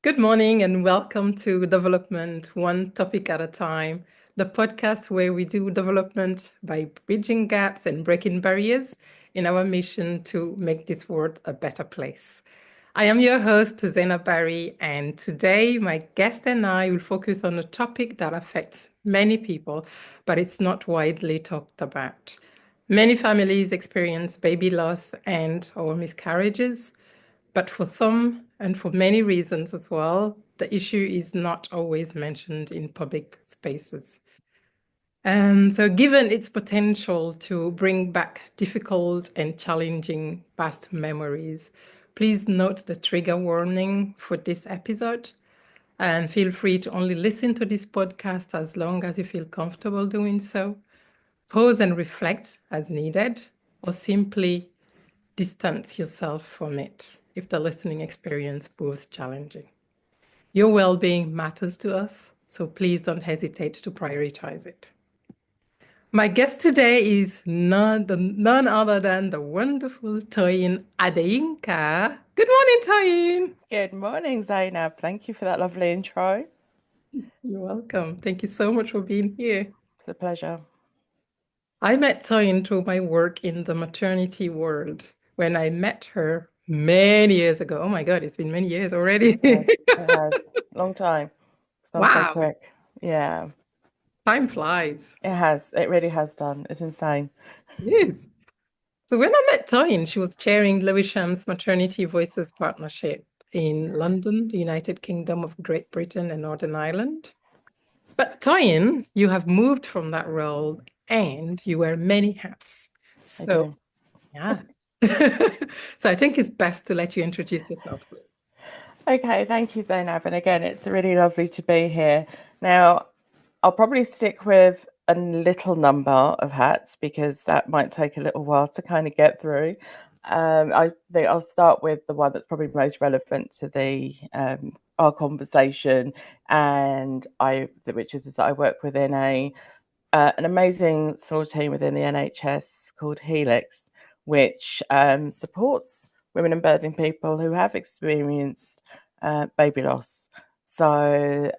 Good morning and welcome to Development One Topic at a Time, the podcast where we do development by bridging gaps and breaking barriers in our mission to make this world a better place. I am your host, Zainab Barry, and today my guest and I will focus on a topic that affects many people, but it's not widely talked about. Many families experience baby loss and or miscarriages. But for some, and for many reasons as well, the issue is not always mentioned in public spaces. And so, given its potential to bring back difficult and challenging past memories, please note the trigger warning for this episode. And feel free to only listen to this podcast as long as you feel comfortable doing so. Pause and reflect as needed, or simply distance yourself from it if the listening experience proves challenging. Your well being matters to us, so please don't hesitate to prioritize it. My guest today is none other than the wonderful 𝗕𝗯𝗆 Adeyinka. Good morning, 𝗕𝗯𝗆. Good morning, Zainab. Thank you for that lovely intro. You're welcome. Thank you so much for being here. It's a pleasure. I met 𝗕𝗯𝗆 through my work in the maternity world when I met her many years ago. Oh my God, it's been many years already. It has. Long time. It's gone so Wow, quick. Yeah, time flies. it has. It really has done. It's insane. It is. So when I met 𝗕𝗯𝗆, she was chairing Lewisham's Maternity Voices Partnership in London, the United Kingdom of Great Britain and Northern Ireland. But 𝗕𝗯𝗆, you have moved from that role and you wear many hats. I So, do. yeah. So I think it's best to let you introduce yourself. Okay, thank you, Zainab. And again, it's really lovely to be here. Now, I'll probably stick with a little number of hats because that might take a little while to kind of get through. I think I'll start with the one that's probably most relevant to the our conversation, and which is that I work within an amazing small team within the NHS called Helix, which supports women and birthing people who have experienced baby loss. So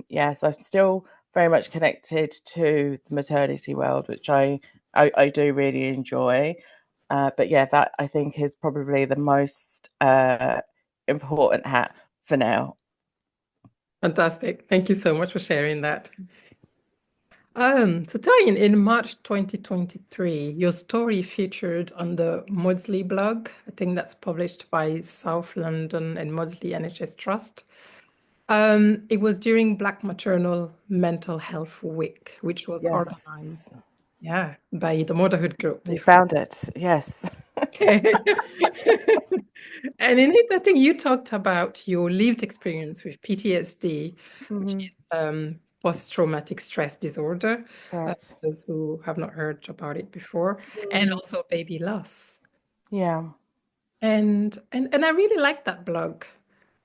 yes, I'm still very much connected to the maternity world, which I do really enjoy. But yeah, that I think is probably the most important hat for now. Fantastic. Thank you so much for sharing that. So 𝗕𝗯𝗆, in March 2023, your story featured on the Maudsley blog. I think that's published by South London and Maudsley NHS Trust. It was during Black Maternal Mental Health Week, which was organized, Yes, by the Motherhood Group. you found it. Yes. Okay. And in it, I think you talked about your lived experience with PTSD, which is post-traumatic stress disorder, Correct. those who have not heard about it before, and also baby loss. Yeah. And I really like that blog.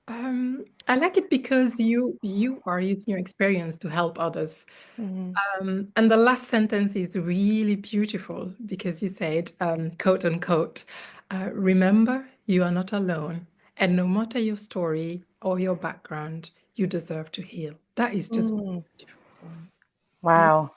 I like it because you are using your experience to help others. And the last sentence is really beautiful because you said, quote unquote, remember, you are not alone. And no matter your story or your background, you deserve to heal. That is just beautiful. Wow.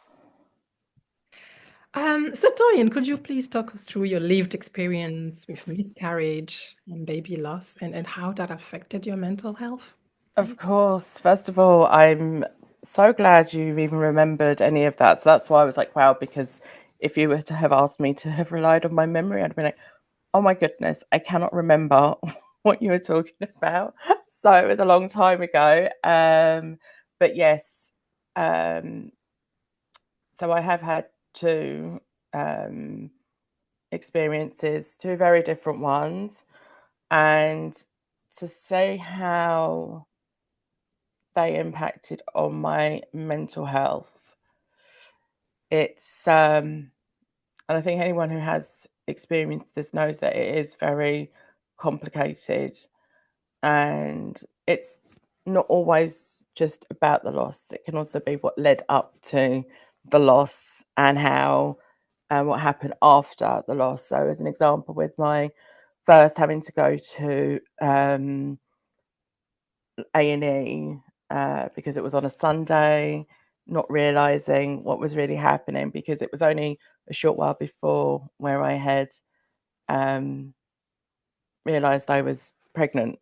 So 𝗕𝗯𝗆, could you please talk us through your lived experience with miscarriage and baby loss and how that affected your mental health? Of course. First of all, I'm so glad you even remembered any of that. So that's why I was like, wow, because if you were to have asked me to have relied on my memory, I'd be like, oh my goodness, I cannot remember what you were talking about. So it was a long time ago. But yes, so I have had two experiences, two very different ones. And to say how they impacted on my mental health, it's and I think anyone who has experienced this knows that it is very complicated, and it's not always just about the loss. It can also be what led up to the loss and how what happened after the loss. So as an example, with my first having to go to A&E because it was on a Sunday, not realising what was really happening, because it was only a short while before where I had realised I was pregnant.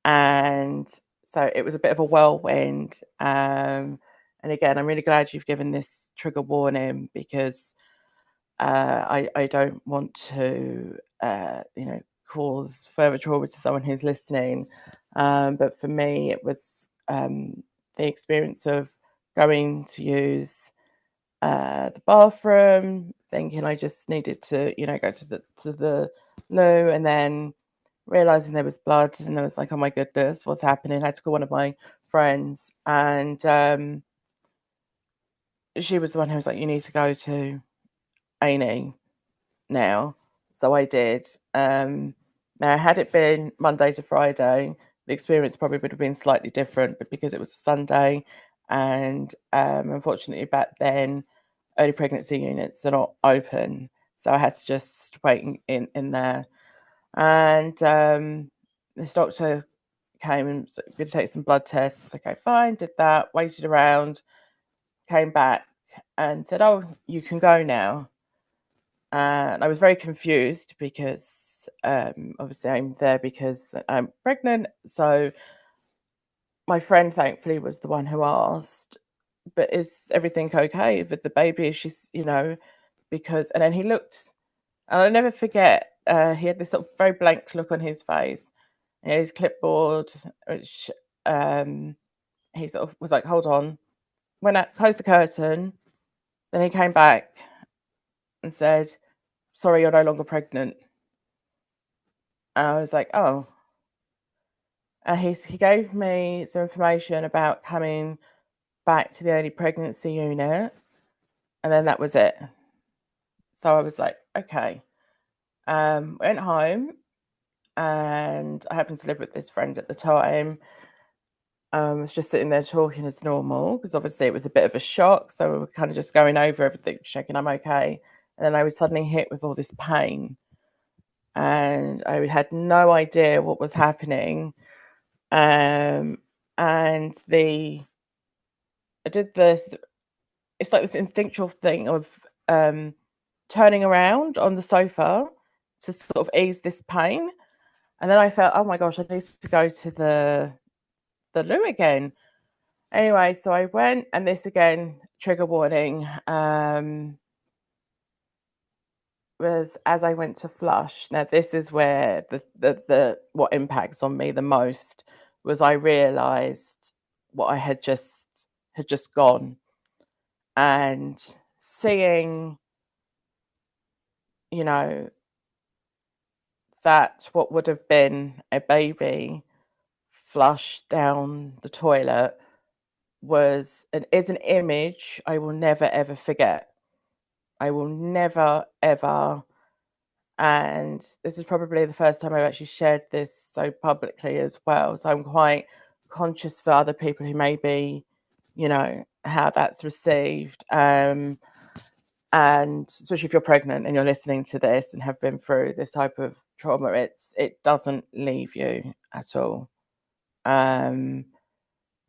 And so it was a bit of a whirlwind. And again, I'm really glad you've given this trigger warning, because I don't want to, cause further trauma to someone who's listening. But for me, it was the experience of going to use the bathroom, thinking I just needed to, go to the loo, and then realizing there was blood, and I was like, oh my goodness, what's happening? I had to call one of my friends, and she was the one who was like, you need to go to A&E now. So I did. Now, had it been Monday to Friday, the experience probably would have been slightly different, but because it was a Sunday, and unfortunately back then, early pregnancy units are not open, so I had to just wait in there. And this doctor came and going to take some blood tests. Okay, fine, did that, waited around, came back and said, oh, you can go now. And I was very confused, because obviously I'm there because I'm pregnant. So my friend, thankfully, was the one who asked, but is everything okay with the baby? She's, because, and then he looked, and I'll never forget, he had this sort of very blank look on his face, and he had his clipboard, which he sort of was like, hold on, when I closed the curtain, then he came back and said, sorry, you're no longer pregnant. And I was like, oh. And he gave me some information about coming back to the early pregnancy unit, and then that was it. So I was like, okay. Went home, and I happened to live with this friend at the time. I was just sitting there talking as normal, because obviously it was a bit of a shock. So we were kind of just going over everything, checking I'm okay. And then I was suddenly hit with all this pain, and I had no idea what was happening. And I did this, it's like this instinctual thing of turning around on the sofa to sort of ease this pain. And then I felt, oh my gosh, I need to go to the loo again. Anyway, so I went, and this again, trigger warning, was as I went to flush. Now, this is where the what impacts on me the most was I realised what I had just gone, and seeing, that what would have been a baby flushed down the toilet is an image I will never ever forget. I will never ever. And this is probably the first time I've actually shared this so publicly as well. So I'm quite conscious for other people who may be, how that's received. And especially if you're pregnant and you're listening to this and have been through this type of trauma, it doesn't leave you at all. So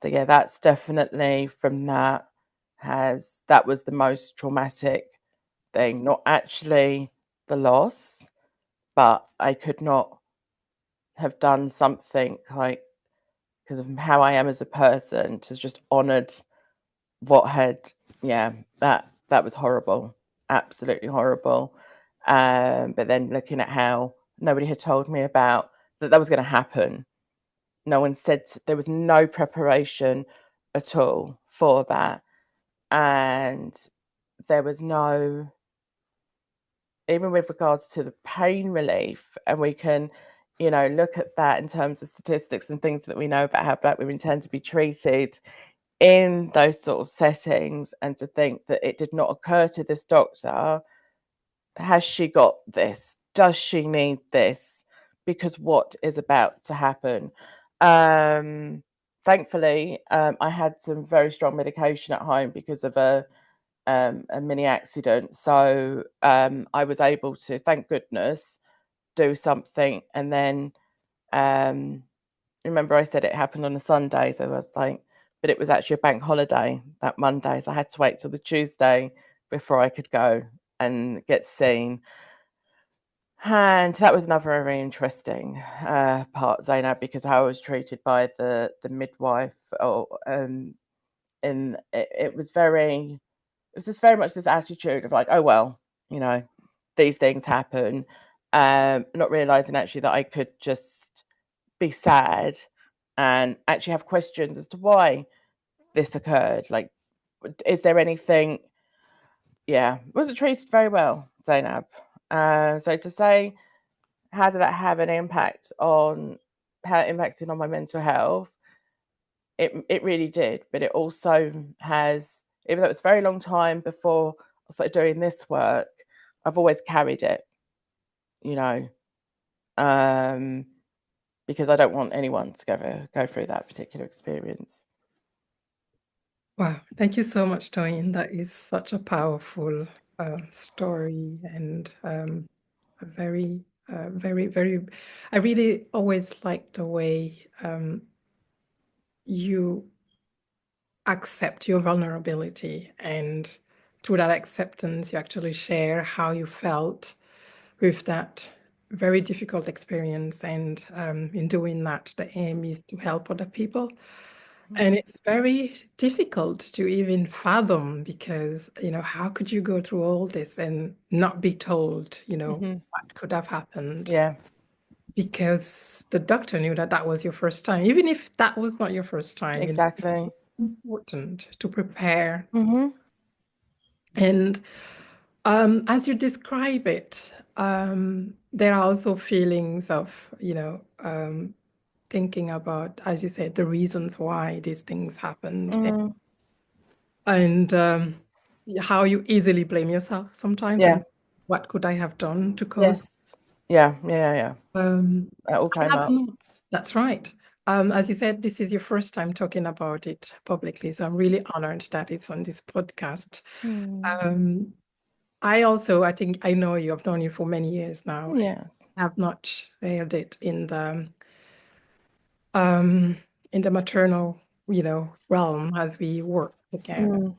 yeah, that's definitely from that was the most traumatic thing. Not actually the loss, but I could not have done something like, because of how I am as a person, to just honoured what had, that was horrible, absolutely horrible. But then looking at how nobody had told me about that was going to happen. No one said, there was no preparation at all for that. And there was no, even with regards to the pain relief, and we can, look at that in terms of statistics and things that we know about how Black women tend to be treated in those sort of settings, and to think that it did not occur to this doctor, has she got this? Does she need this? Because what is about to happen? Thankfully, I had some very strong medication at home because of a mini accident. So I was able to, thank goodness, do something. And then remember I said it happened on a Sunday, so I was like, but it was actually a bank holiday that Monday, so I had to wait till the Tuesday before I could go and get seen. And that was another very interesting part, 𝗓𝗏, because how I was treated by the midwife, and it was just very much this attitude of like, oh well, you know, these things happen, not realizing actually that I could just be sad and actually have questions as to why this occurred. Like, is there anything? Yeah, wasn't treated very well, 𝗓𝗏. So to say, how did that have an impact on how it impacted on my mental health? It really did, but it also has, even though it's a very long time before I started doing this work, I've always carried it, you know, because I don't want anyone to go through that particular experience. Wow, thank you so much, 𝗕𝗯𝘆. That is such a powerful story, and a very, very. I really always like the way you accept your vulnerability, and through that acceptance, you actually share how you felt with that very difficult experience. And in doing that, the aim is to help other people. And it's very difficult to even fathom, because, you know, how could you go through all this and not be told, you know, what could have happened? Yeah. Because the doctor knew that that was your first time, even if that was not your first time. Exactly. You know, it's important to prepare. Mm-hmm. And as you describe it, there are also feelings of, you know, thinking about, as you said, the reasons why these things happened, and how you easily blame yourself sometimes. Yeah. And what could I have done to cause? Yes. Yeah. That all I came have up. not. That's right. As you said, this is your first time talking about it publicly, so I'm really honored that it's on this podcast. I think I know you. I've known you for many years now. Yes. I have not shared it in the maternal, you know, realm as we work together.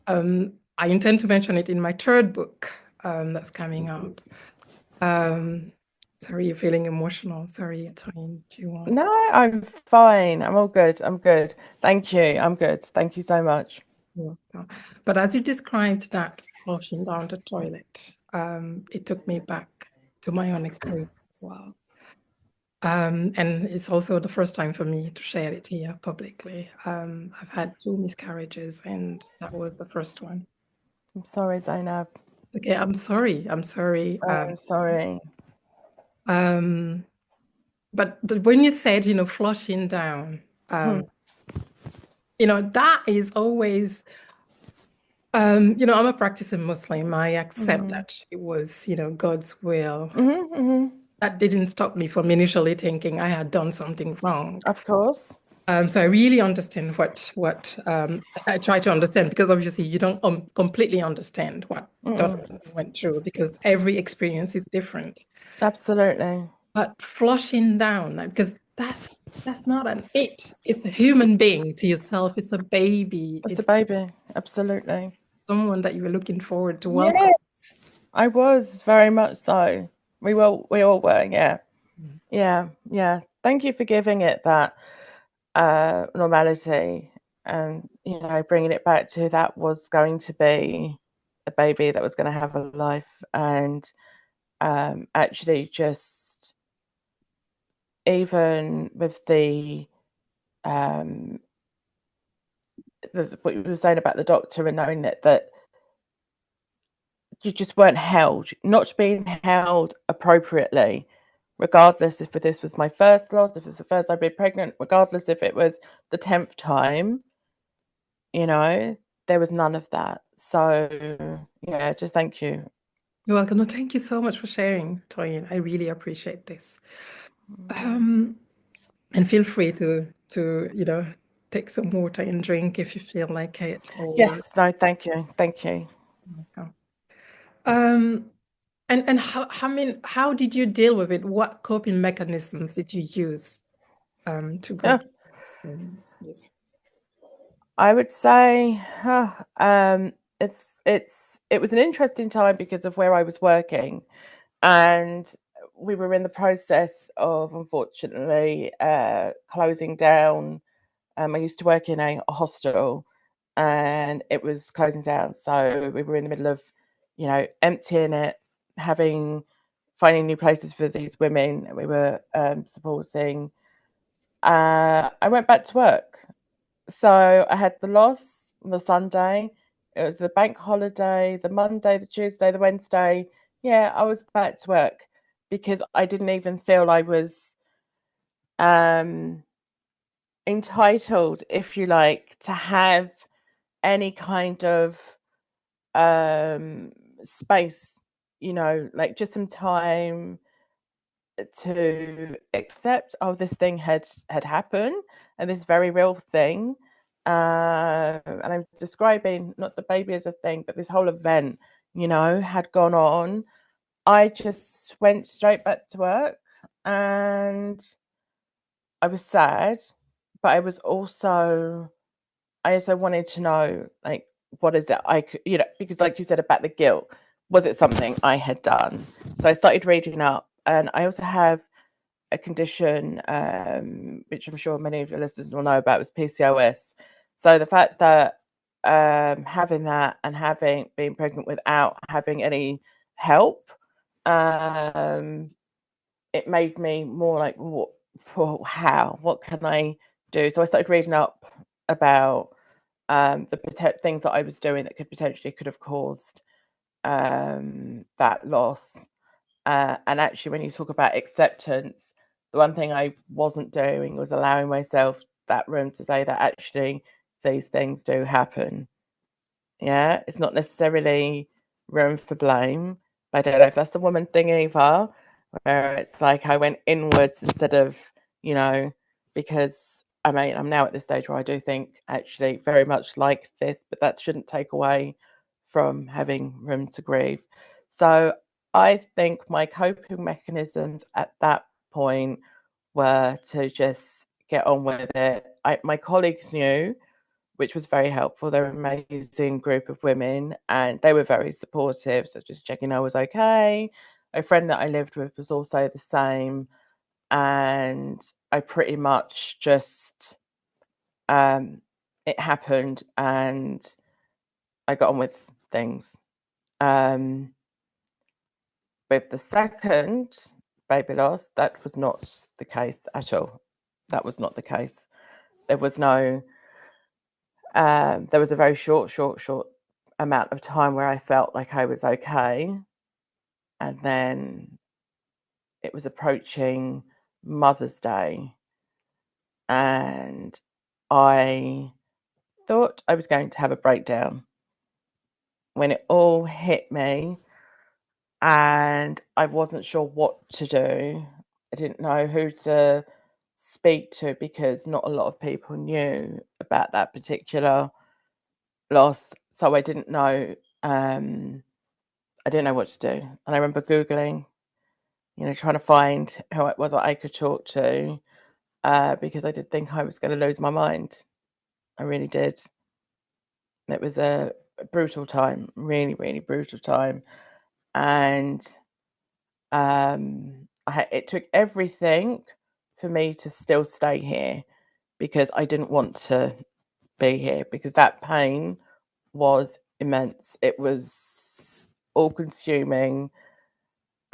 I intend to mention it in my third book that's coming up. Sorry, you're feeling emotional. Sorry, 𝗕𝗯𝘆, do you want? No, I'm fine. I'm all good. I'm good. Thank you. I'm good. Thank you so much. But as you described that flushing down the toilet, it took me back to my own experience as well. And it's also the first time for me to share it here publicly. I've had 2 miscarriages, and that was the first one. I'm sorry, 𝗓𝗏. Okay, I'm sorry. I'm sorry. I'm sorry. But when you said, you know, flushing down, you know, that is always, you know, I'm a practicing Muslim. I accept that it was, you know, God's will. That didn't stop me from initially thinking I had done something wrong. Of course. So I really understand what I try to understand, because obviously you don't completely understand what Dr. went through, because every experience is different. Absolutely. But flushing down, because that's not an it. It's a human being to yourself. It's a baby. It's a baby. Absolutely. Someone that you were looking forward to welcome. Yes, I was very much so. We all were. Yeah. Thank you for giving it that normality, and, you know, bringing it back to that was going to be a baby that was going to have a life, and actually just even with what you were saying about the doctor, and knowing that you just weren't held, not being held appropriately, regardless if this was my first loss, if it's the first I've been pregnant, regardless if it was the 10th time, you know, there was none of that. So yeah, just thank you. You're welcome. No, thank you so much for sharing, 𝗕𝗯𝘆. I really appreciate this. And feel free to you know, take some water and drink if you feel like it. Or... Yes, no, thank you. And how did you deal with it? What coping mechanisms did you use? to go through that experience, please? I would say it was an interesting time because of where I was working, and we were in the process of, unfortunately, closing down. I used to work in a hospital, and it was closing down, so we were in the middle of, emptying it, finding new places for these women we were supporting. I went back to work. So I had the loss on the Sunday. It was the bank holiday, the Monday, the Tuesday, the Wednesday. Yeah, I was back to work because I didn't even feel I was entitled, if you like, to have any kind of space, like just some time to accept, oh, this thing had happened, and this very real thing. And I'm describing not the baby as a thing, but this whole event, had gone on. I just went straight back to work, and I was sad, but I also wanted to know, like, what is it I could, because like you said about the guilt, was it something I had done? So I started reading up, and I also have a condition, which I'm sure many of your listeners will know about, was PCOS. So the fact that having that and being pregnant without having any help, it made me more like, what can I do? So I started reading up about the things that I was doing that could have caused that loss. And actually, when you talk about acceptance, the one thing I wasn't doing was allowing myself that room to say that actually these things do happen. Yeah, it's not necessarily room for blame. I don't know if that's a woman thing either, where it's like I went inwards instead of, because I'm now at this stage where I do think actually very much like this, but that shouldn't take away from having room to grieve. So I think my coping mechanisms at that point were to just get on with it. My colleagues knew, which was very helpful. They're an amazing group of women, and they were very supportive. So just checking I was okay. A friend that I lived with was also the same, and I pretty much just it happened, and I got on with things. With the second baby loss, that was not the case at all. That was not the case. There was no. There was a very short amount of time where I felt like I was okay, and then it was approaching Mother's Day, and I thought I was going to have a breakdown when it all hit me, and I wasn't sure what to do. I didn't know who to speak to because not a lot of people knew about that particular loss, so I didn't know. I didn't know what to do, and I remember Googling, trying to find who it was that I could talk to, because I did think I was going to lose my mind. I really did. It was a brutal time, really, really brutal time, and it took everything for me to still stay here because I didn't want to be here because that pain was immense. It was all consuming.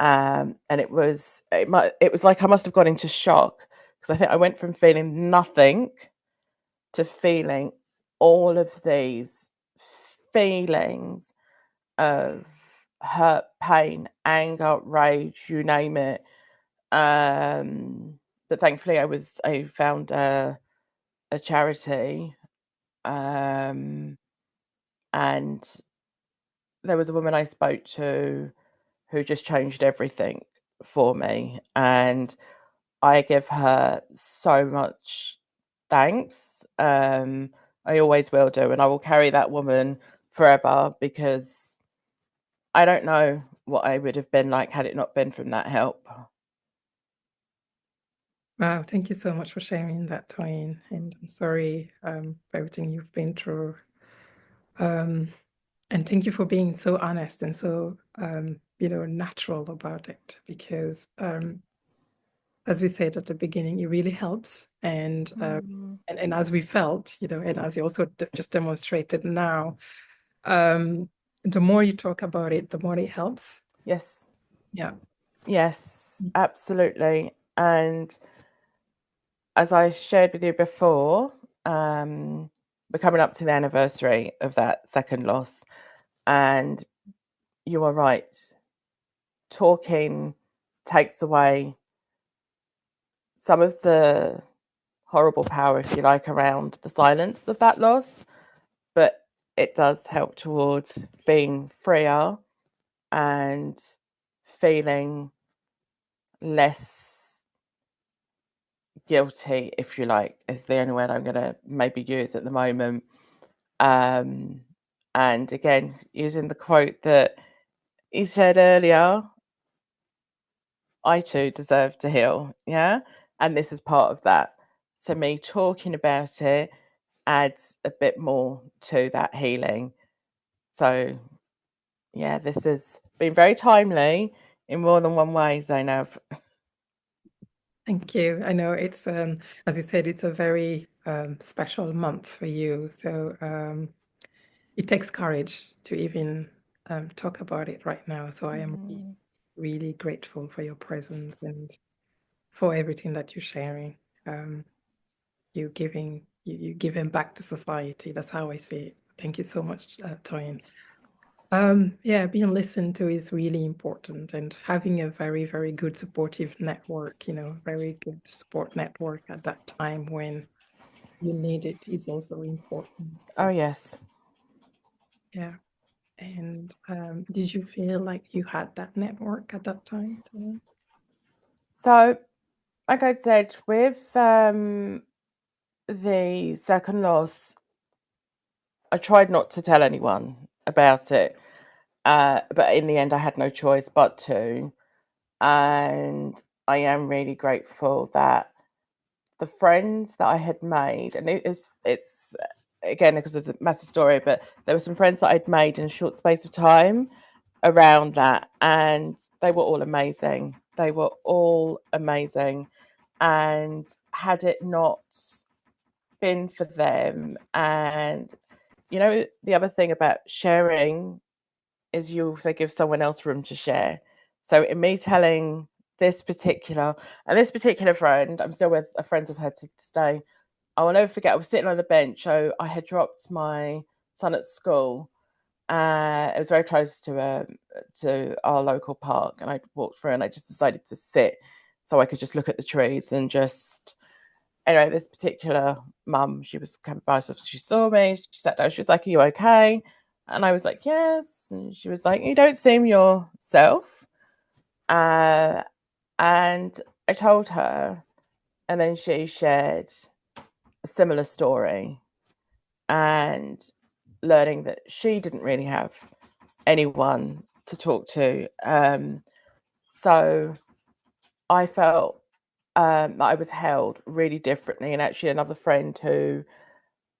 And it was like I must have gone into shock because I think I went from feeling nothing to feeling all of these feelings of hurt, pain, anger, rage, you name it. But thankfully I found a charity, and there was a woman I spoke to who just changed everything for me, and I give her so much thanks. I always will do, and I will carry that woman forever because I don't know what I would have been like had it not been from that help. Wow, thank you so much for sharing that, Toyin. And I'm sorry for everything you've been through. And thank you for being so honest and so natural about it, because as we said at the beginning, it really helps. And as we felt, and as you also just demonstrated now, the more you talk about it, the more it helps. Yes. Yeah. Yes, absolutely. And as I shared with you before, we're coming up to the anniversary of that second loss. And you are right. Talking takes away some of the horrible power, if you like, around the silence of that loss. But it does help towards being freer and feeling less guilty, if you like, is the only word I'm going to maybe use at the moment. And again, using the quote that you shared earlier, I too deserve to heal. Yeah. And this is part of that. So me talking about it adds a bit more to that healing. So yeah, this has been very timely in more than one way, Zainab. Thank you. I know it's, as you said, it's a very special month for you. So it takes courage to even talk about it right now. So I am really, really grateful for your presence and for everything that you're sharing. You giving back to society. That's how I see it. Thank you so much, Toyin. Yeah, being listened to is really important, and having a very, very good supportive network, very good support network at that time when you need it is also important. Oh, yes. Yeah. And did you feel like you had that network at that time, Toyin? So, like I said, with the second loss, I tried not to tell anyone about it. But in the end, I had no choice but to. And I am really grateful that the friends that I had made, and it's again because of the massive story, but there were some friends that I'd made in a short space of time around that, and they were all amazing. They were all amazing. And had it not been for them, and the other thing about sharing is you also give someone else room to share. So in me telling this particular friend, I'm still with a friend of her to this day. I will never forget. I was sitting on the bench. So I had dropped my son at school. It was very close to our local park, and I walked through, and I just decided to sit so I could just look at the trees and just. Anyway, this particular mum, she was coming by, so she saw me. She sat down. She was like, "Are you okay?" And I was like, "Yes." And she was like, "You don't seem yourself." And I told her, and then she shared a similar story, and learning that she didn't really have anyone to talk to. So I felt that I was held really differently. And actually, another friend who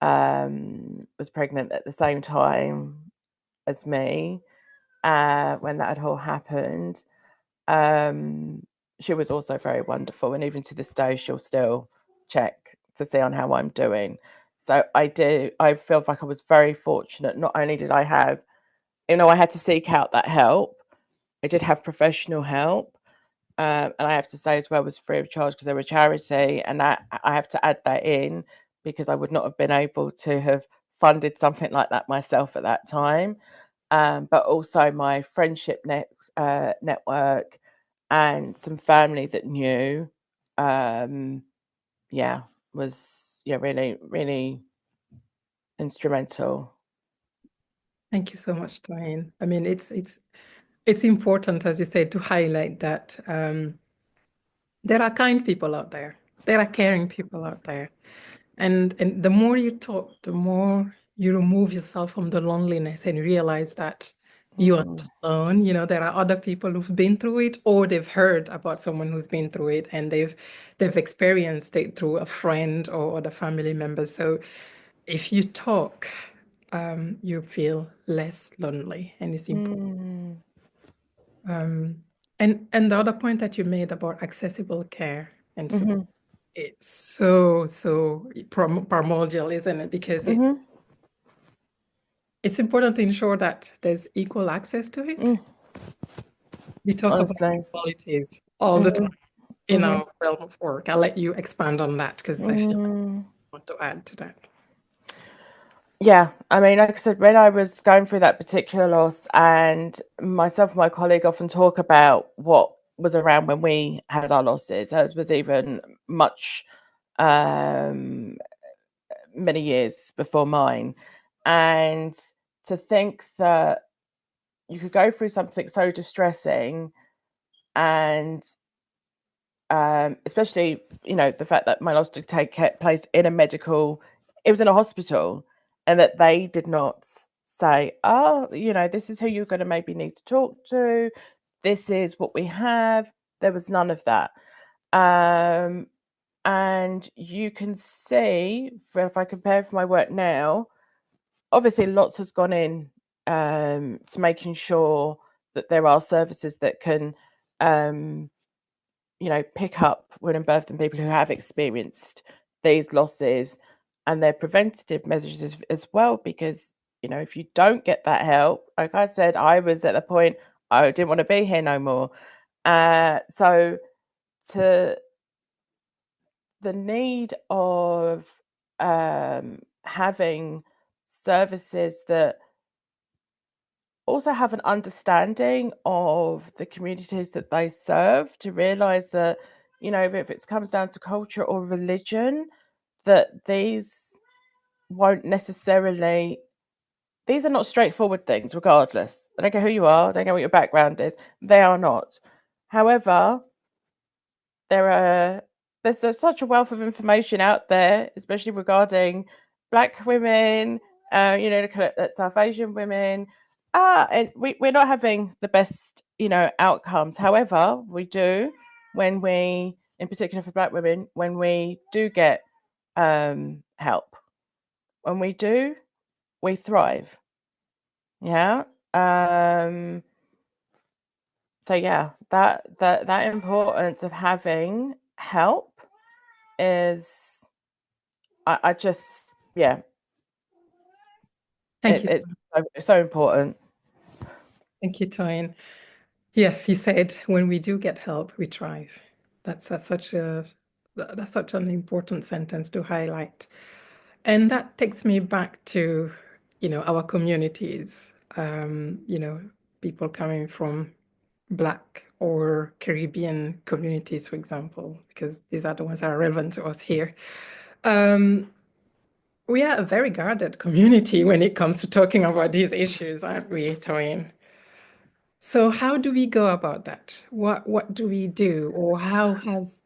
was pregnant at the same time as me when that had all happened. She was also very wonderful, and even to this day, she'll still check to see on how I'm doing. So I feel like I was very fortunate. Not only did I have, I had to seek out that help, I did have professional help. And I have to say as well, was free of charge because they were a charity, and that I have to add that in because I would not have been able to have funded something like that myself at that time. But also my friendship network and some family that knew, was really, really instrumental. Thank you so much, Toyin. I mean, it's important, as you said, to highlight that there are kind people out there. There are caring people out there. And the more you talk, the more you remove yourself from the loneliness and realize that You aren't alone. There are other people who've been through it, or they've heard about someone who's been through it, and they've experienced it through a friend or other family member. So if you talk, you feel less lonely, and it's important. And the other point that you made about accessible care and support, it's so primordial, isn't it? Because it's important to ensure that there's equal access to it. We talk about inequalities all the time in our realm of work. I'll let you expand on that because I feel like I want to add to that. Yeah, I mean, like I said, when I was going through that particular loss, and myself and my colleague often talk about what was around when we had our losses, as was even much many years before mine. And to think that you could go through something so distressing, and especially, the fact that my loss did take place in a medical, it was in a hospital, and that they did not say, oh, this is who you're going to maybe need to talk to. This is what we have. There was none of that. And you can see, if I compare for my work now, obviously lots has gone in to making sure that there are services that can pick up women, birth, and people who have experienced these losses, and their preventative measures as well. Because, if you don't get that help, like I said, I was at the point I didn't want to be here no more. So to the need of having services that also have an understanding of the communities that they serve, to realize that, if it comes down to culture or religion, that these are not straightforward things, regardless. I don't care who you are, I don't care what your background is, they are not. However, there's such a wealth of information out there, especially regarding Black women, South Asian women. And we're not having the best, outcomes. However, we do, in particular for Black women, when we do get help, when we do, we thrive. Yeah. So yeah, that importance of having help is, I just, yeah. Thank you. It's so important. Thank you, Toyin. Yes, you said when we do get help, we thrive. That's such an important sentence to highlight. And that takes me back to, our communities, people coming from Black or Caribbean communities, for example, because these are the ones that are relevant to us here. We are a very guarded community when it comes to talking about these issues, aren't we, Toyin? So how do we go about that? What do we do, or how has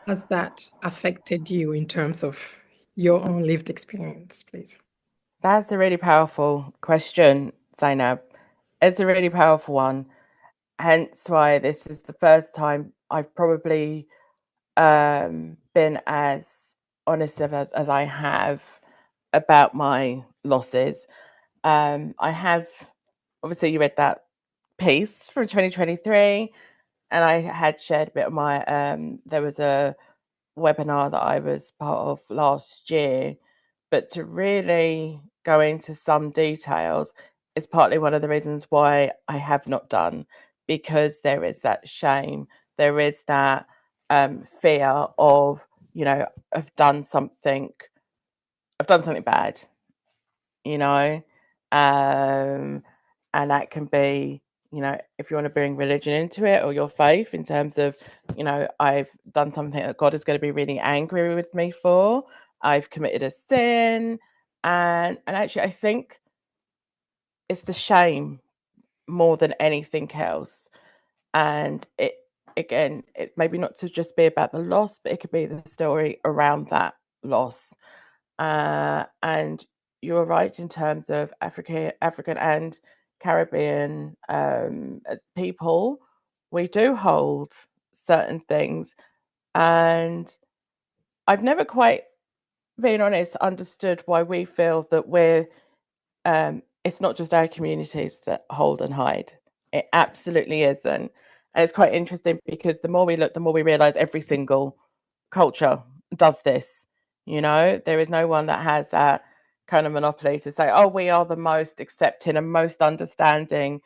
that affected you in terms of your own lived experience, please? That's a really powerful question, Zainab. It's a really powerful one. Hence why this is the first time I've probably been as honest as I have about my losses. I have, obviously, you read that piece from 2023, and I had shared a bit of my, there was a webinar that I was part of last year, but to really go into some details is partly one of the reasons why I have not done, because there is that shame, there is that fear of, I've done something bad, and that can be, if you want to bring religion into it, or your faith, in terms of, I've done something that God is going to be really angry with me for. I've committed a sin, and actually, I think it's the shame more than anything else. And it maybe not to just be about the loss, but it could be the story around that loss. And you're right in terms of African and Caribbean people, we do hold certain things, and I've never quite, being honest, understood why we feel that we're it's not just our communities that hold and hide. It absolutely isn't. And it's quite interesting because the more we look, the more we realize every single culture does this. There is no one that has that kind of monopoly to say, oh, we are the most accepting and most understanding.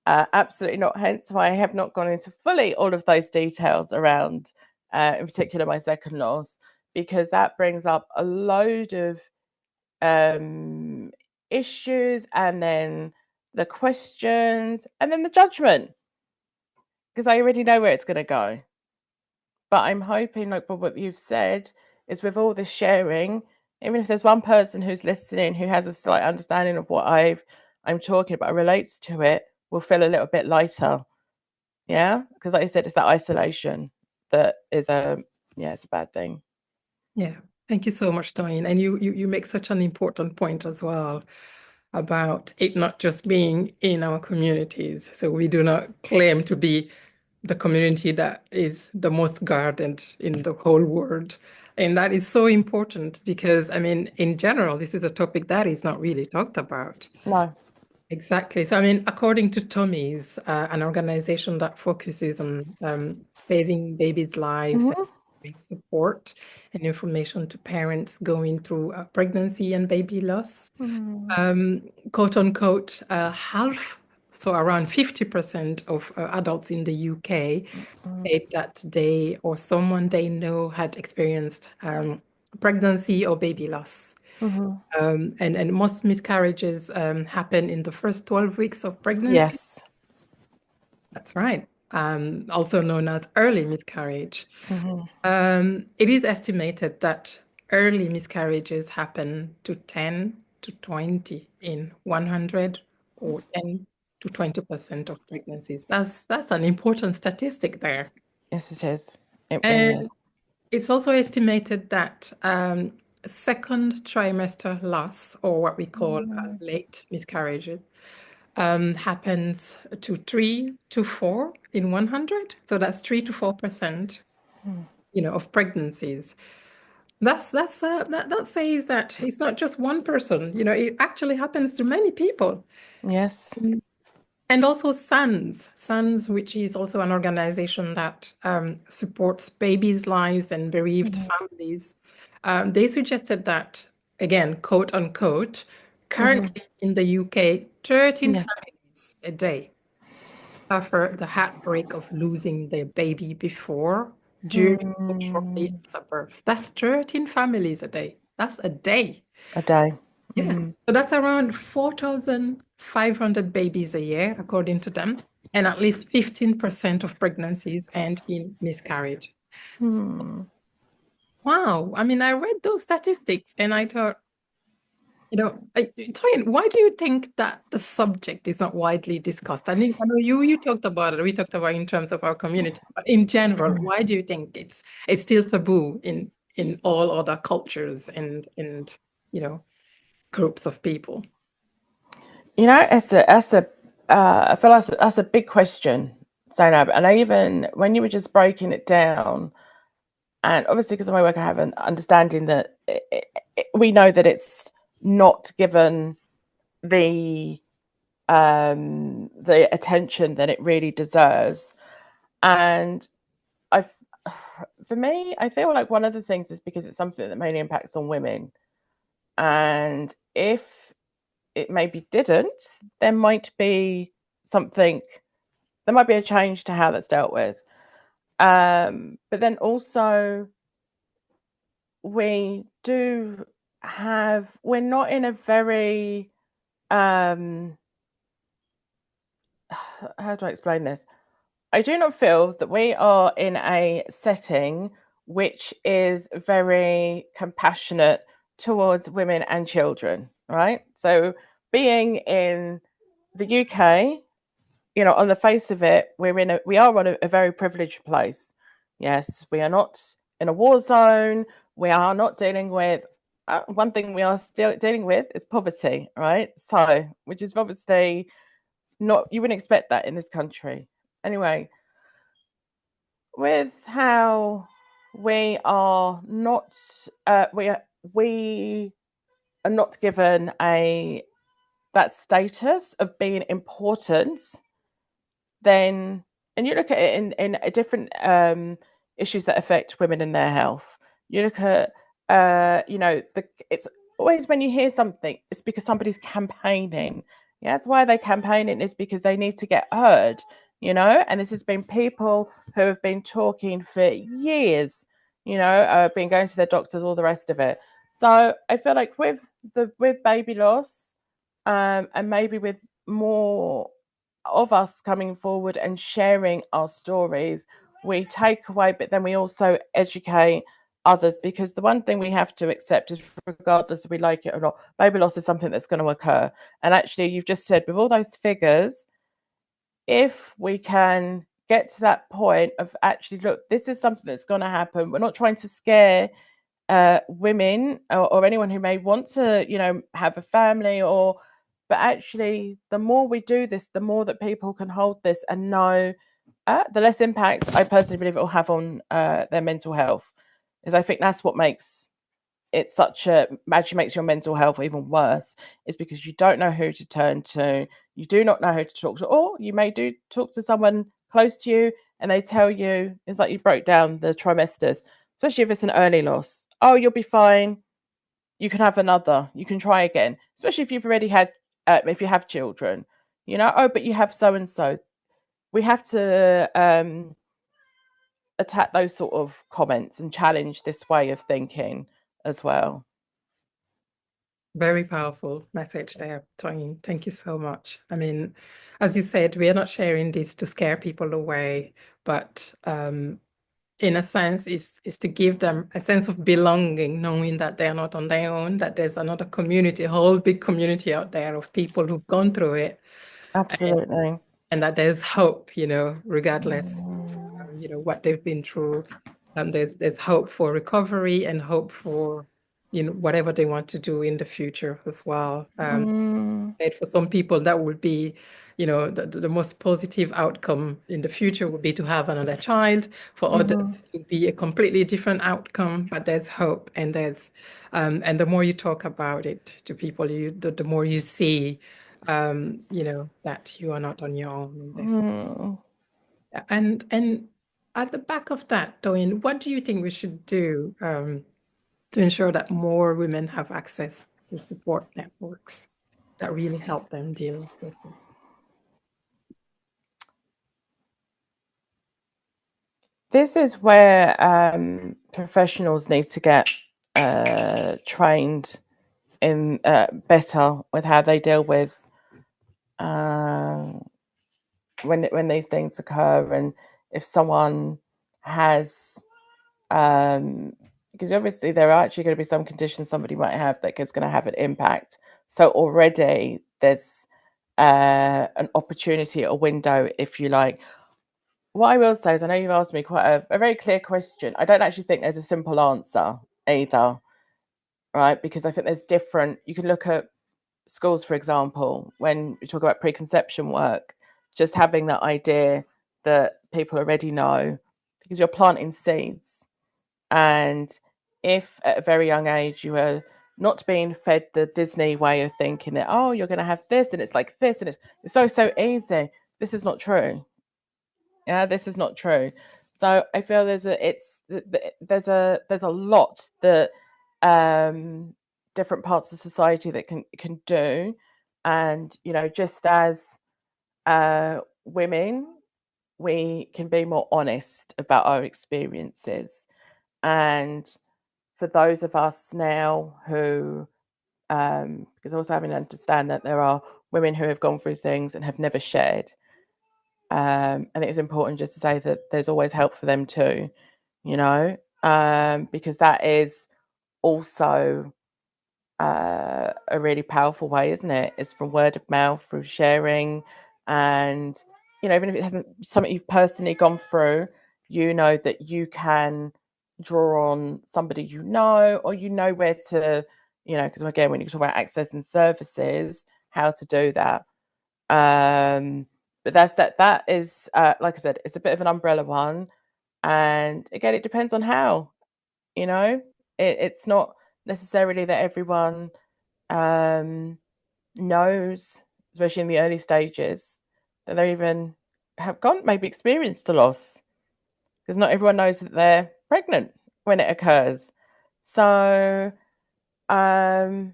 Absolutely not. Hence why I have not gone into fully all of those details around, in particular, my second loss, because that brings up a load of issues, and then the questions, and then the judgment, because I already know where it's going to go. But I'm hoping, like what you've said, is with all this sharing, even if there's one person who's listening who has a slight understanding of what I'm talking about, relates to it, will feel a little bit lighter. Yeah, because like I said, it's that isolation that is it's a bad thing. Yeah, thank you so much, Toyin. And you make such an important point as well about it not just being in our communities. So we do not claim to be the community that is the most guarded in the whole world. And that is so important because, I mean, in general, this is a topic that is not really talked about. No. Exactly. So, I mean, according to Tommy's, an organization that focuses on saving babies' lives and giving support and information to parents going through pregnancy and baby loss, quote unquote, half, so around 50% of adults in the UK said that they or someone they know had experienced pregnancy or baby loss. And most miscarriages happen in the first 12 weeks of pregnancy. Yes. That's right. Also known as early miscarriage. It is estimated that early miscarriages happen to 10 to 20 in 100 or 10 to 20% of pregnancies. That's an important statistic there. Yes, it is. It really is. It's also estimated that second trimester loss, or what we call late miscarriages, happens to 3 to 4 in 100. So that's 3 to 4%, of pregnancies. That says that it's not just one person. It actually happens to many people. Yes. And also SANS, which is also an organization that supports babies' lives and bereaved families. They suggested that, again, quote unquote, currently in the UK, 13 families a day suffer the heartbreak of losing their baby before, during, or shortly after birth. That's 13 families a day. That's a day. A day. Yeah. So that's around 4,500 babies a year, according to them, and at least 15% of pregnancies end in miscarriage. So, wow. I mean, I read those statistics and I thought, Toyin, why do you think that the subject is not widely discussed? I mean, I know you talked about it. We talked about it in terms of our community, but in general, why do you think it's still taboo in all other cultures and groups of people? I feel like that's a big question, Zainab. And even when you were just breaking it down, and obviously because of my work, I have an understanding that we know that it's not given the attention that it really deserves. And for me, I feel like one of the things is because it's something that mainly impacts on women. And if it maybe didn't, there might be a change to how that's dealt with. But then also we're not in a very, how do I explain this? I do not feel that we are in a setting which is very compassionate towards women and children, right? So being in the UK, on the face of it, we are on a very privileged place. Yes, we are not in a war zone. We are not dealing with one thing we are still dealing with is poverty, right? So, which is obviously you wouldn't expect that in this country. Anyway, with how we are not we are not given that status of being important, then, and you look at it in different issues that affect women and their health. You look at it's always when you hear something, it's because somebody's campaigning. Yeah, that's why they're campaigning, is because they need to get heard, and this has been people who have been talking for years, been going to their doctors, all the rest of it. So I feel like with baby loss, and maybe with more of us coming forward and sharing our stories, we take away, but then we also educate others, because the one thing we have to accept is, regardless if we like it or not, baby loss is something that's going to occur. And actually, you've just said, with all those figures, if we can get to that point of actually, look, this is something that's going to happen. We're not trying to scare women or anyone who may want to, have a family, but actually, the more we do this, the more that people can hold this and know, the less impact I personally believe it will have on their mental health. Is I think that's what makes it actually makes your mental health even worse, is because you don't know who to turn to, you do not know who to talk to, or you may do talk to someone close to you and they tell you, it's like you broke down the trimesters, especially if it's an early loss. Oh, you'll be fine. You can have another. You can try again. Especially if you've already had, if you have children, oh, but you have so and so. We have to attack those sort of comments and challenge this way of thinking as well. Very powerful message there, Tony. Thank you so much. I mean, as you said, we are not sharing this to scare people away, but in a sense, is to give them a sense of belonging, knowing that they're not on their own, that there's another community, a whole big community out there of people who've gone through it. Absolutely. And that there's hope, regardless of, what they've been through. There's hope for recovery and hope for, whatever they want to do in the future as well. For some people, that would be, the most positive outcome in the future would be to have another child. For others, it would be a completely different outcome, but there's hope, and and the more you talk about it to people, the more you see, that you are not on your own in this. And at the back of that, Doyin, what do you think we should do to ensure that more women have access to support networks that really help them deal with this? This is where professionals need to get trained in better with how they deal with when these things occur, and if someone has because obviously there are actually going to be some conditions somebody might have that is going to have an impact. So already there's an opportunity, a window, if you like. What I will say is, I know you've asked me quite a very clear question. I don't actually think there's a simple answer either, right? Because I think there's different, you can look at schools, for example, when we talk about preconception work, just having that idea that people already know, because you're planting seeds. And if at a very young age you are not being fed the Disney way of thinking that, oh, you're going to have this and it's like this and it's so easy, this is not true. Yeah, this is not true. So I feel there's a lot that different parts of society that can do, and just as women, we can be more honest about our experiences. And for those of us now who, because also having to understand that there are women who have gone through things and have never shared. And it's important just to say that there's always help for them too, because that is also a really powerful way, isn't it? It's from word of mouth, through sharing, and even if it hasn't something you've personally gone through, that you can draw on somebody or where to, because again, when you talk about accessing services, how to do that. But that is like I said, it's a bit of an umbrella one, and again, it depends on how, you know. It's not necessarily that everyone knows, especially in the early stages, that they even have maybe experienced a loss, because not everyone knows that they're pregnant when it occurs. So yeah,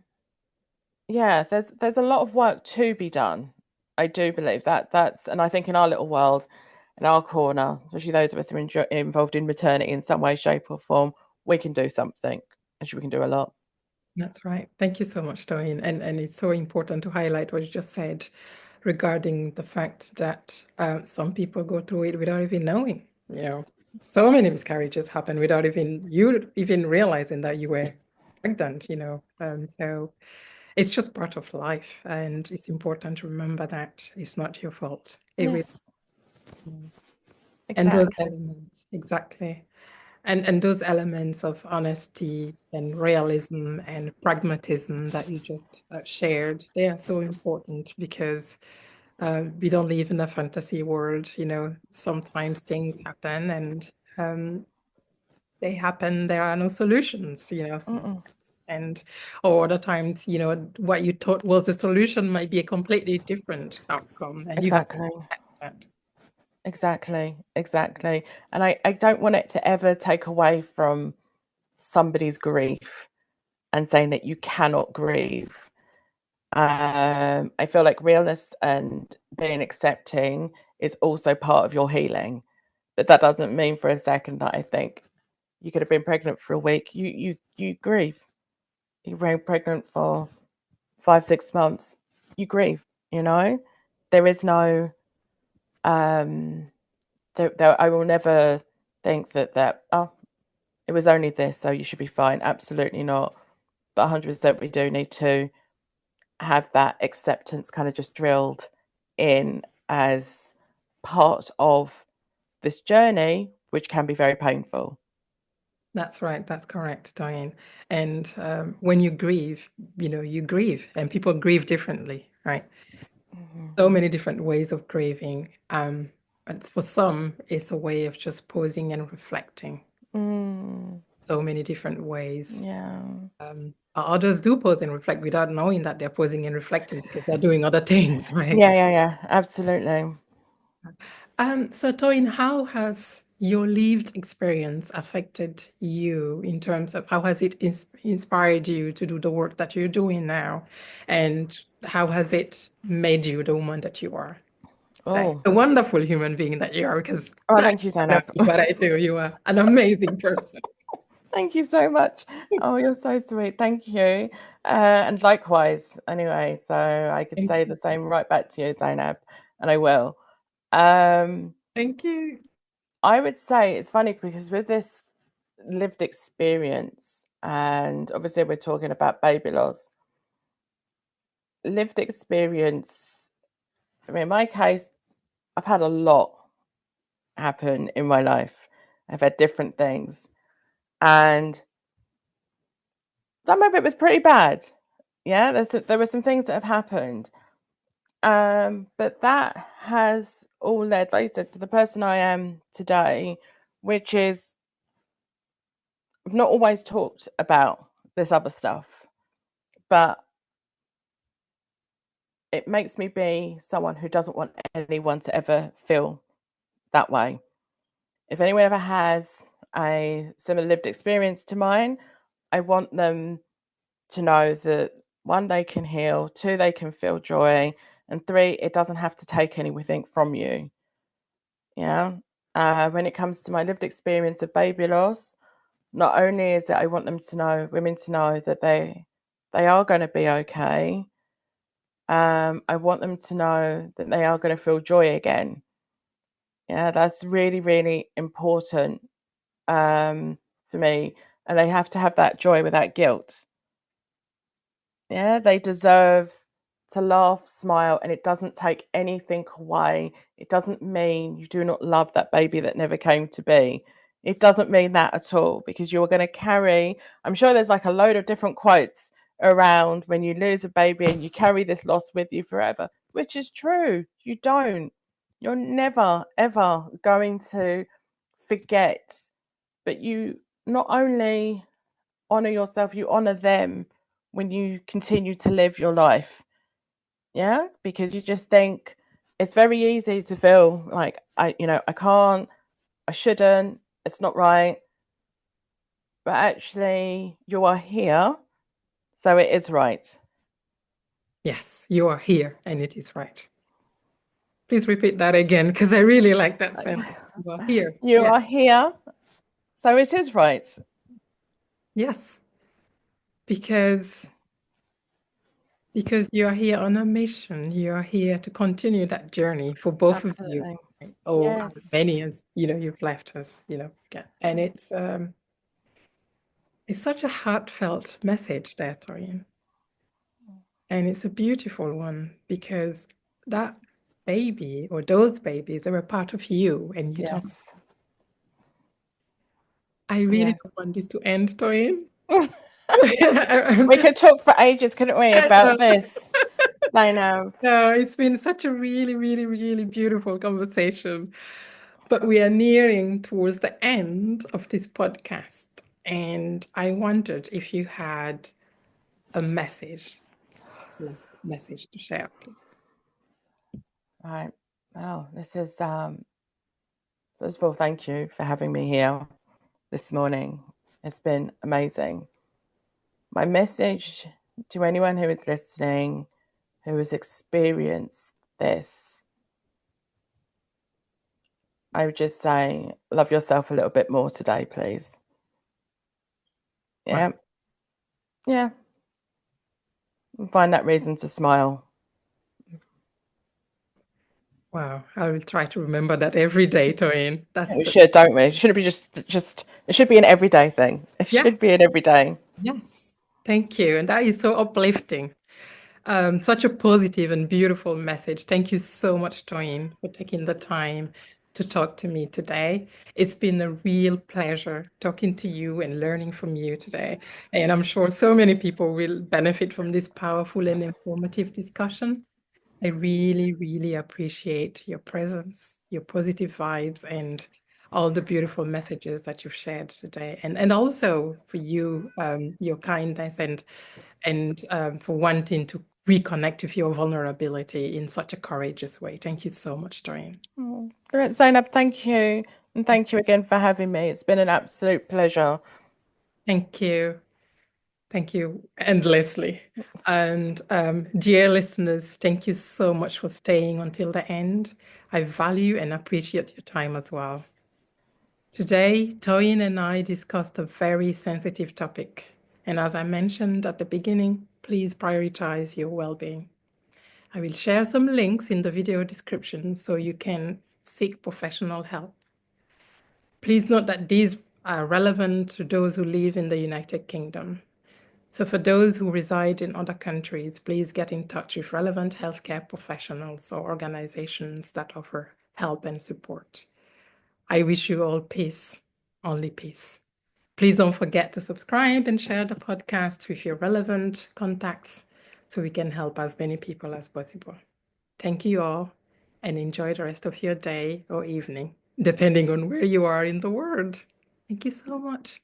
there's a lot of work to be done. I do believe that's, and I think in our little world, in our corner, especially those of us who are involved in maternity in some way, shape, or form, we can do something. Actually, we can do a lot. That's right. Thank you so much, Doreen. And it's so important to highlight what you just said regarding the fact that some people go through it without even knowing. You know, so many miscarriages happen without you even realizing that you were pregnant. You know, so it's just part of life, and it's important to remember that it's not your fault. Yes, And those exactly. elements, exactly. And those elements of honesty and realism and pragmatism that you just shared, they are so important because we don't live in a fantasy world. You know, sometimes things happen and they happen, there are no solutions, you know, sometimes. And or other times, you know, what you thought was the solution might be a completely different outcome, and you have to Exactly. accept that. Exactly. And I don't want it to ever take away from somebody's grief and saying that you cannot grieve. I feel like realness and being accepting is also part of your healing. But that doesn't mean for a second that I think you could have been pregnant for a week. You grieve. You were pregnant for 5-6 months. You grieve, you know? There is no I will never think that oh, it was only this, so you should be fine. Absolutely not. But 100% we do need to have that acceptance kind of just drilled in as part of this journey, which can be very painful. That's right. That's correct, Diane. And when you grieve, you know, you grieve, and people grieve differently, right? So many different ways of grieving. And for some, it's a way of just pausing and reflecting. So many different ways. Yeah. Others do pause and reflect without knowing that they're pausing and reflecting because they're doing other things, right? Yeah. Absolutely. So Toyin, how has your lived experience affected you in terms of how has it inspired you to do the work that you're doing now? And how has it made you the woman that you are today? Oh, The wonderful human being that you are, because I thank you, don't know Zainab. what I do. You are an amazing person. Thank you so much. Oh, you're so sweet. Thank you. And likewise, anyway, so I could Thank say you. the same right back to you, Zainab, and I will. Um, Thank you. I would say it's funny because with this lived experience, and obviously we're talking about baby loss, lived experience, I mean, in my case, I've had a lot happen in my life. I've had different things, and some of it was pretty bad. Yeah, there were some things that have happened. But that has all led, like I said, to the person I am today, which is I've not always talked about this other stuff, but it makes me be someone who doesn't want anyone to ever feel that way. If anyone ever has a similar lived experience to mine, I want them to know that one, they can heal, two, they can feel joy, and three, it doesn't have to take anything from you. Yeah. When it comes to my lived experience of baby loss, not only is it I want them to know, women to know that they are going to be okay. I want them to know that they are going to feel joy again. Yeah, that's really, really important for me. And they have to have that joy without guilt. Yeah, they deserve to laugh, smile, and it doesn't take anything away. It doesn't mean you do not love that baby that never came to be. It doesn't mean that at all, because you're going to carry, I'm sure there's like a load of different quotes around when you lose a baby and you carry this loss with you forever. which is true. You don't. You're never, ever going to forget, but you not only honor yourself, you honor them when you continue to live your life. Yeah, because you just think it's very easy to feel like I can't, I shouldn't, it's not right. But actually, you are here, so it is right. Yes, you are here and it is right. Please repeat that again, because I really like that sentence. You are here. You are here, so it is right. Yes, because you are here on a mission. You are here to continue that journey for both of you. Or Yes. as many as you've left us, and it's such a heartfelt message there, Torian. And it's a beautiful one because that baby or those babies, they were part of you and you don't. I really don't want this to end, Torian. We could talk for ages, couldn't we, about this? I know. No, it's been such a really, really, really beautiful conversation. But we are nearing towards the end of this podcast. And I wondered if you had a message, last message to share, please. Right. Well, this is, first of all, thank you for having me here this morning. It's been amazing. My message to anyone who is listening, who has experienced this, I would just say, love yourself a little bit more today, please. Yeah. Wow. Yeah. And find that reason to smile. Wow, I will try to remember that every day, Toyin. We should, don't we? It shouldn't be just. It should be an everyday thing. It should be an everyday. Yes, thank you, and that is so uplifting. Such a positive and beautiful message. Thank you so much, Toyin, for taking the time to talk to me today. It's been a real pleasure talking to you and learning from you today. And I'm sure so many people will benefit from this powerful and informative discussion. I really, really appreciate your presence, your positive vibes, and all the beautiful messages that you've shared today. And also for you, your kindness and for wanting to reconnect with your vulnerability in such a courageous way. Thank you so much, Doreen. Zainab, thank you. And thank you again for having me. It's been an absolute pleasure. Thank you. Thank you endlessly. And dear listeners, thank you so much for staying until the end. I value and appreciate your time as well. Today, Toyin and I discussed a very sensitive topic. And as I mentioned at the beginning, please prioritize your well-being. I will share some links in the video description so you can seek professional help. Please note that these are relevant to those who live in the United Kingdom. So for those who reside in other countries, please get in touch with relevant healthcare professionals or organizations that offer help and support. I wish you all peace, only peace. Please don't forget to subscribe and share the podcast with your relevant contacts so we can help as many people as possible. Thank you all and enjoy the rest of your day or evening, depending on where you are in the world. Thank you so much.